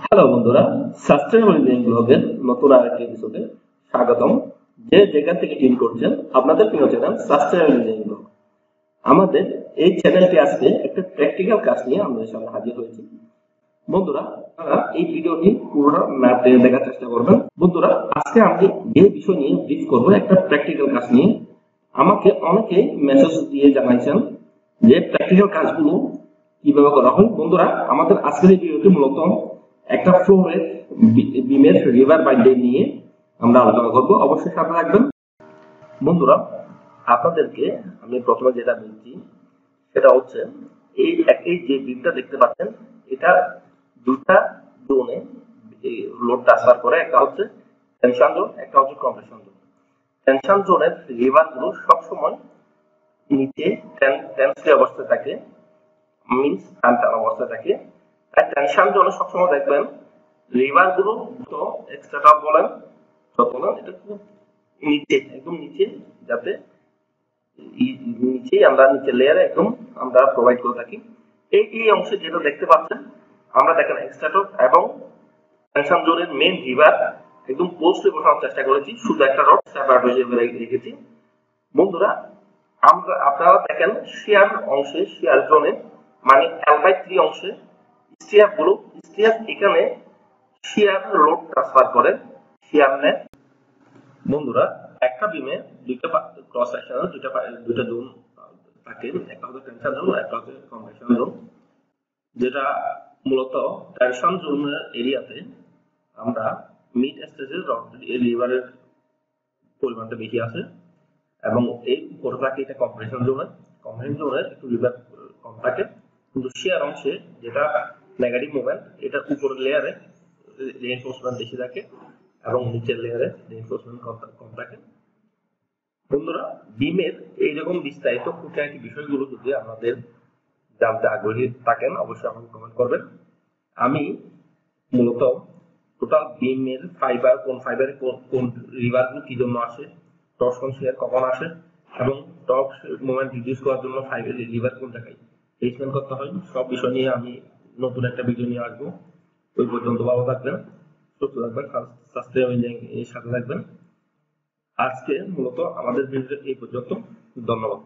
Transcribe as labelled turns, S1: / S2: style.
S1: Hello বন্ধুরা, sustainable engineering ব্লগের নতুন আরেকটি এপিসোডে স্বাগতম। যে যেখান থেকে টিউন করছেন, আপনাদের প্রিয় চ্যানেল সাস্টেনেবল ইঞ্জিনিয়ারিং ব্লগ। আমাদের এই চ্যানেলটি আজকে একটা প্র্যাকটিক্যাল কাজ নিয়ে আমাদের সামনে হাজির হয়েছি। বন্ধুরা, আপনারা এই ভিডিওটি পুরোটা না টেনে দেখার চেষ্টা করবেন। বন্ধুরা, আজকে আমি যে বিষয় নিয়ে ব্রিফ করবো একটা প্র্যাকটিক্যাল কাজ নিয়ে। আমাকে অনেকেই মেসেজ দিয়ে জানাইছেন যে প্র্যাকটিক্যাল কাজগুলো কিভাবে করা হয়। বন্ধুরা, আমাদের আজকের এই ভিডিওটি মূলত একটা ফ্লোরের বিমের রিভার বাইন্ডিং নিয়ে আমরা আলোচনা করব। অবশ্যই সাথে রাখবেন। বন্ধুরা, আপনাদেরকে আমি প্রথমে যেটা বলছি সেটা হচ্ছে এই যে বিমটা দেখতে পাচ্ছেন, এটা দুটা জোনে লোড ট্রান্সফার করে। একটা হচ্ছে টেনশন জোন, একটা হচ্ছে কম্প্রেশন জোন। টেনশন জোনের রিভার গুলো সবসময় নিচে টেন্সড অবস্থায় থাকে, মিন্স টান টান অবস্থায় থাকে। আর টেনশন জোনে সবসময় দেখবেন রিভার গুলো তো এক্সট্রা টপ বলেন যত বলেন, এটা খুব নিচে, একদম নিচে, যাতে নিচেই আমরা নিচের লেয়ারে একদম আমরা প্রোভাইড করে থাকি। এই অংশে যেটা দেখতে পাচ্ছেন, আমরা দেখেন এক্সট্রা টপ এবং টেনশন জোনের মেইন রিভার একদম পোস্টে বসানোর চেষ্টা করেছি, শুধু একটা রড সেপারেট হিসেবে রেখেছি। বন্ধুরা, আপনারা দেখেন শিয়ার অংশে, শিয়ার জোনে মানে L/3 অংশে স্টিয়ার এখানে শিয়ার লোড ট্রান্সফার করে, শিয়ার নেয়। বন্ধুরা, একটা বিমে দুইটা ক্রস সেকশনাল দুইটা জোন থাকে, একটা হচ্ছে টেনশন জোন, একটা হচ্ছে কম্প্রেশন জোন। যেটা মূলত টেনশন জোনের এরিয়াতে আমরা মিড স্টেজের লিভারের পরিমাণটা বেশি আছে এবং এই উপরে থাকে এটা কম্প্রেশন জোনের একটু লিভার কম থাকে। কিন্তু শিয়ার অংশে যেটা নেগেটিভ মুভমেন্ট, এটা উপরের লেয়ারে রিইনফোর্সমেন্ট বেশি থাকে এবং নিচের লেয়ারে রিইনফোর্সমেন্ট কম থাকে। বন্ধুরা, বিমের এইরকম বিস্তারিত খুঁটিনাটি বিষয়গুলো যদি আপনাদের জানতে আগ্রহী থাকেন, অবশ্যই আমাকে কমেন্ট করবেন। আমি মূলত টোটাল বিমের ফাইবার, কোন ফাইবারে কোন রিভারগুলো কি জন্য আসে, টর্শন শিয়ার কখন আসে এবং টর্ক মোমেন্ট রিডিউস করার জন্য ফাইবার লিভার কোন জায়গায় ট্রিটমেন্ট করতে হয়, সব বিষয় নিয়ে আমি নতুন একটা ভিডিও নিয়ে আসবো। ওই পর্যন্ত ভালো থাকবেন, সুস্থ থাকবেন, সাস্টেনেবল ইঞ্জিনিয়ারিং এর সাথে থাকবেন। আজকে মূলত আমাদের ভিডিও এই পর্যন্ত। ধন্যবাদ।